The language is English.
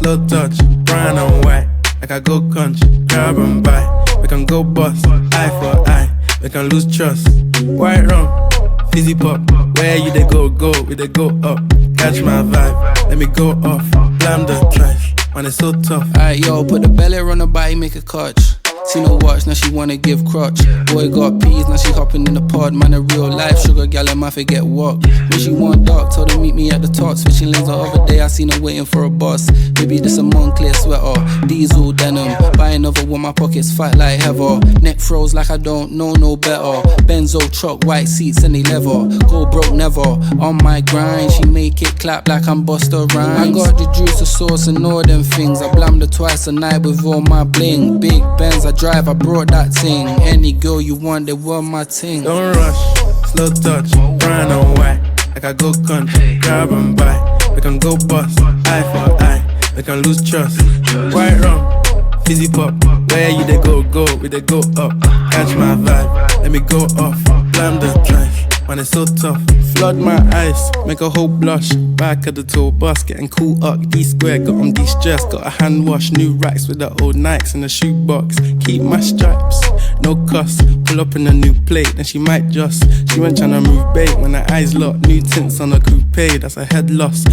slow touch, brown and white. Like I go country, grab and buy. We can go bust, eye for eye. We can lose trust. White rum, fizzy pop. Where you they go, we they go up. Catch my vibe, let me go off. Blam the drive, man it's so tough. Alright yo, put the belly on her body, make a catch. Seen her watch, now she wanna give crutch. Boy got peas, now she hopping in the pod. Man a real life sugar gal, I might forget what. When she want dark, told her meet me at the top. Switching lanes the other day, I seen her waiting for a bus. Maybe this a Moncler sweater, diesel denim. Buy another one, my pockets fat like heather. Neck froze like I don't know no better. Benzo truck, white seats and they leather. Go broke never, on my grind. She make it clap like I'm Busta Rhymes. I got the juice, the sauce and all them things. I blammed her twice a night with all my bling. Big Benz, I drive, I brought that thing. Any girl you want, they want my ting. Don't rush, slow touch, brown and white. Like I go country, grab and buy. We can go bust, eye for eye. We can lose trust. White rum, fizzy pop. Where you they go, we they go up. Catch my vibe, let me go off. Blam the drive, man it's so tough. Flood my eyes, make a whole blush. Back of the tour bus, getting cool up. D-square, got on de-stress. Got a hand wash, new racks with the old Nikes in the shoebox. Keep my stripes, no cuss. Pull up in a new plate, then she might just. She went tryna move bait when her eyes locked. New tints on a coupe, that's a head loss.